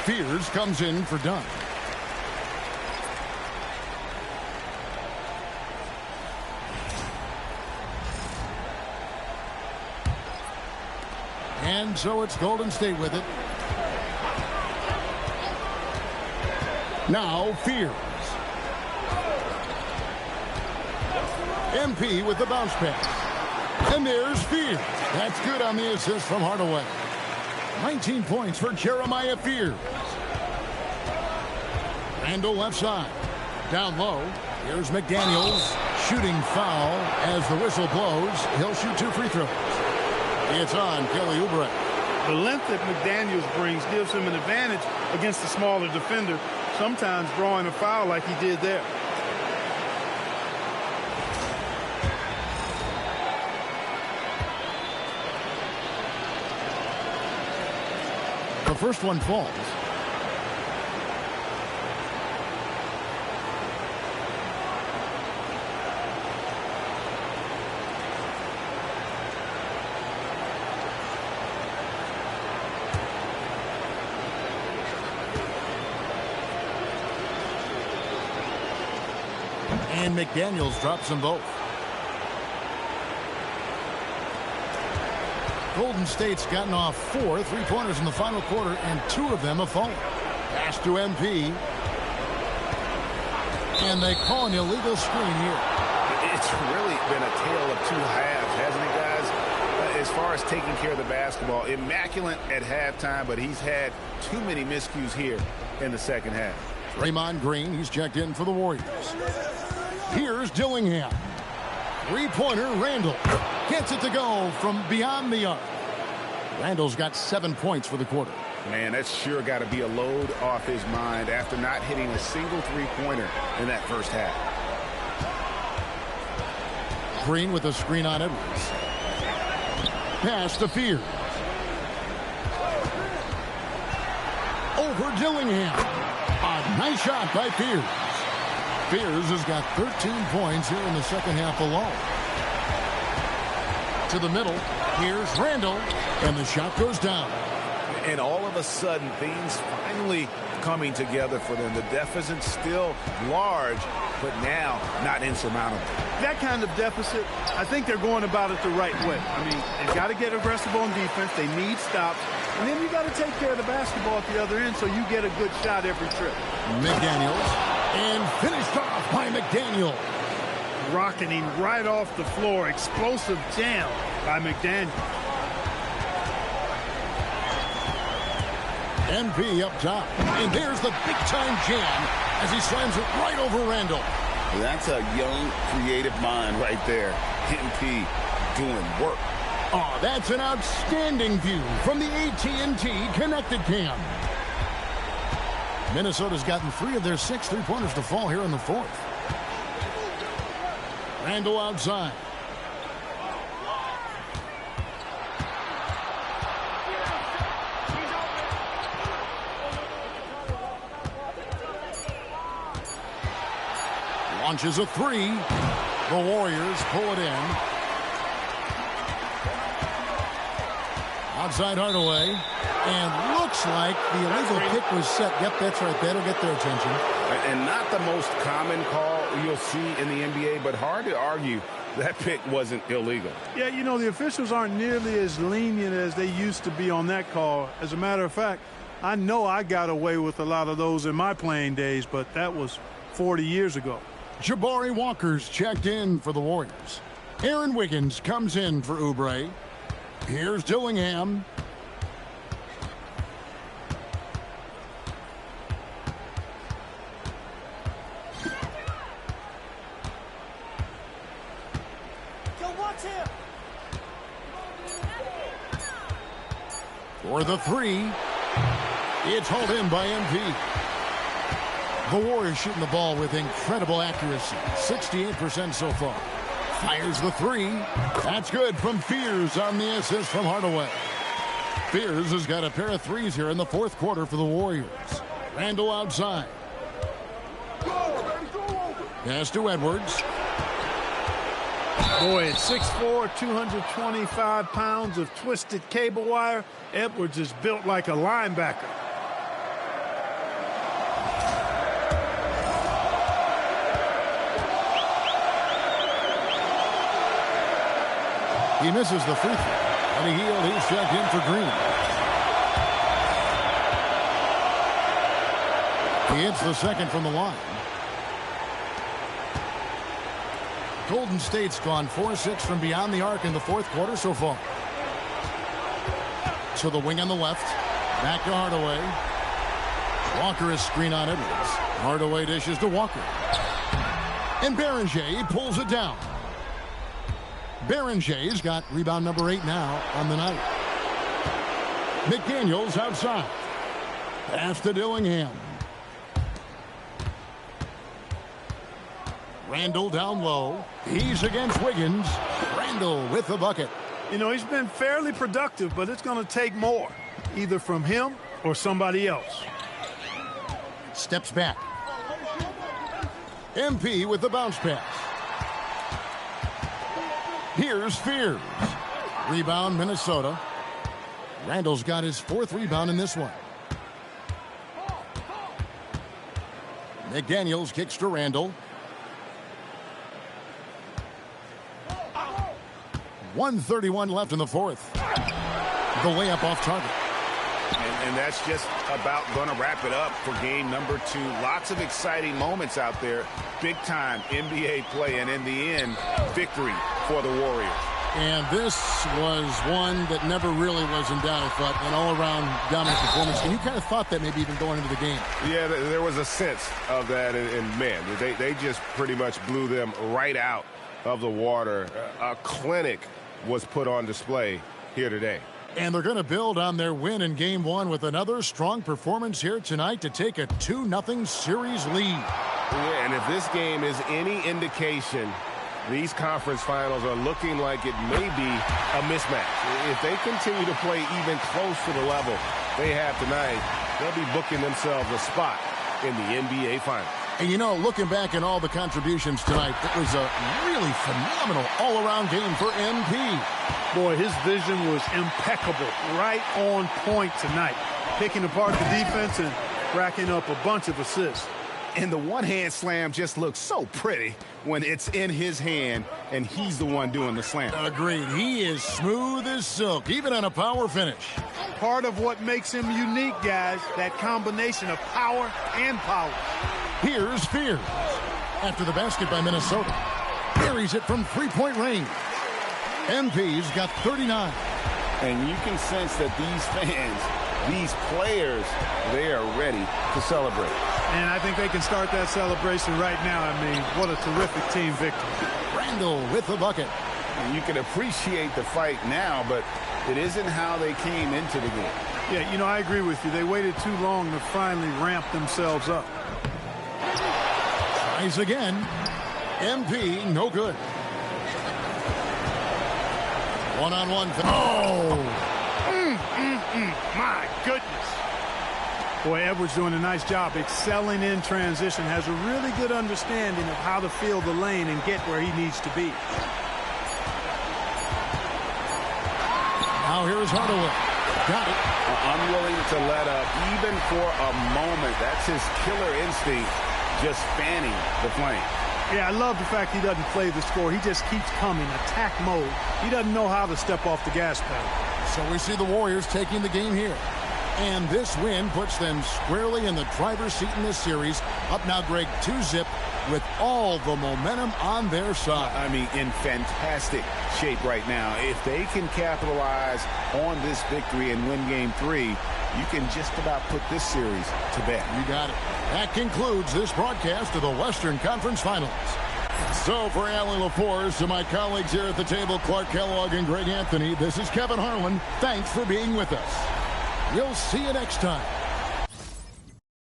S2: Fears comes in for Dunn. And so it's Golden State with it. Now Fears. MP with the bounce pass. And there's Fears. That's good on the assist from Hardaway. 19 points for Jeremiah Fears. Randall left side. Down low. Here's McDaniels. Shooting foul as the whistle blows. He'll shoot 2 free throws. It's on Kelly Oubre.
S4: The length that McDaniels brings gives him an advantage against the smaller defender, sometimes drawing a foul like he did there.
S2: The first one falls. And McDaniels drops them both. Golden State's gotten off 4 3-pointers in the final quarter, and 2 of them have fallen. Pass to MP. And they call an illegal screen here.
S3: It's really been a tale of 2 halves, hasn't it, guys? As far as taking care of the basketball, immaculate at halftime, but he's had too many miscues here in the second half.
S2: Draymond Green, he's checked in for the Warriors. Here's Dillingham. 3-pointer, Randall. Gets it to go from beyond the arc. Randall's got 7 points for the quarter.
S3: Man, that's sure got to be a load off his mind after not hitting a single 3-pointer in that first half.
S2: Green with a screen on Edwards. Pass to Fears. Over Dillingham. A nice shot by Fears. Fears has got 13 points here in the second half alone. To the middle. Here's Randall. And the shot goes down.
S3: And all of a sudden, things finally coming together for them. The deficit's still large, but now not insurmountable.
S4: That kind of deficit, I think they're going about it the right way. I mean, they've got to get aggressive on defense. They need stops. And then you got to take care of the basketball at the other end so you get a good shot every trip.
S2: McDaniels. And finished off by McDaniel.
S4: Rocketing right off the floor. Explosive jam by McDaniel.
S2: MP up top. And there's the big-time jam as he slams it right over Randall.
S6: That's a young, creative mind right there. MP doing work.
S2: Oh, that's an outstanding view from the AT&T Connected Cam. Minnesota's gotten 3 of their 6 3-pointers to fall here in the fourth. Randall outside. Launches a 3. The Warriors pull it in. Outside Hardaway. And looks like the illegal kick was set. Yep, that's right. That'll get their attention.
S3: And not the most common call you'll see in the NBA, but hard to argue that pick wasn't illegal.
S4: Yeah, you know, the officials aren't nearly as lenient as they used to be on that call. As a matter of fact, I know I got away with a lot of those in my playing days, but that was 40 years ago.
S2: Jabari Walker's checked in for the Warriors. Aaron Wiggins comes in for Oubre. Here's Dillingham. For the three, it's hauled in by MP. The Warriors shooting the ball with incredible accuracy, 68% so far. Fires the three. That's good from Fears on the assist from Hardaway. Fears has got a pair of threes here in the fourth quarter for the Warriors. Randall outside. Pass to Edwards.
S4: Boy, at 6'4", 225 pounds of twisted cable wire, Edwards is built like a linebacker.
S2: He misses the free throw. And he's checked in for Green. He hits the second from the line. Golden State's gone 4-6 from beyond the arc in the fourth quarter so far. To the wing on the left. Back to Hardaway. Walker is screen on Edwards. Hardaway dishes to Walker. And Berenger pulls it down. Berenger's got rebound number 8 now on the night. McDaniels outside. Pass to Dillingham. Randall down low. He's against Wiggins. Randall with the bucket.
S4: You know, he's been fairly productive, but it's going to take more, either from him or somebody else.
S2: Steps back. MP with the bounce pass. Here's Fears. Rebound, Minnesota. Randall's got his fourth rebound in this one. McDaniels kicks to Randall. 1:31 left in the fourth. The layup off target.
S3: And that's just about going to wrap it up for game number 2. Lots of exciting moments out there. Big time NBA play, and in the end, victory for the Warriors.
S2: And this was one that never really was in doubt, I thought, an all-around dominant performance. And you kind of thought that maybe even going into the game.
S10: Yeah, there was a sense of that, and man, they just pretty much blew them right out of the water. A clinic was put on display here today.
S2: And they're going to build on their win in Game 1 with another strong performance here tonight to take a 2-0 series lead.
S10: Yeah, and if this game is any indication, these conference finals are looking like it may be a mismatch. If they continue to play even close to the level they have tonight, they'll be booking themselves a spot in the NBA Finals.
S2: And you know, looking back at all the contributions tonight, it was a really phenomenal all-around game for MP.
S4: Boy, his vision was impeccable, right on point tonight, picking apart the defense and racking up a bunch of assists.
S3: And the one-hand slam just looks so pretty when it's in his hand and he's the one doing the slam.
S2: Agreed. He is smooth as silk, even on a power finish.
S4: Part of what makes him unique, guys, that combination of power and power.
S2: Here's Fears. After the basket by Minnesota. Buries it from three-point range. MP's got 39.
S6: And you can sense that these fans, these players, they are ready to celebrate.
S4: And I think they can start that celebration right now. I mean, what a terrific team victory.
S2: Randall with the bucket.
S6: And you can appreciate the fight now, but it isn't how they came into the game.
S4: Yeah, you know, I agree with you. They waited too long to finally ramp themselves up.
S2: Tries again. MP, no good. One-on-one. Oh!
S4: My goodness. Boy, Edwards doing a nice job excelling in transition, has a really good understanding of how to fill the lane and get where he needs to be.
S2: Now here's Hardaway. Got it.
S6: Unwilling to let up even for a moment. That's his killer instinct, just fanning the flame.
S4: Yeah, I love the fact he doesn't play the score. He just keeps coming, attack mode. He doesn't know how to step off the gas pedal.
S2: So we see the Warriors taking the game here. And this win puts them squarely in the driver's seat in this series. Up now, Greg, 2-zip with all the momentum on their side.
S3: I mean, in fantastic shape right now. If they can capitalize on this victory and win game 3, you can just about put this series to bed.
S2: You got it. That concludes this broadcast of the Western Conference Finals. So for Allie LaForce, to my colleagues here at the table, Clark Kellogg and Greg Anthony, this is Kevin Harlan. Thanks for being with us. We'll see you next time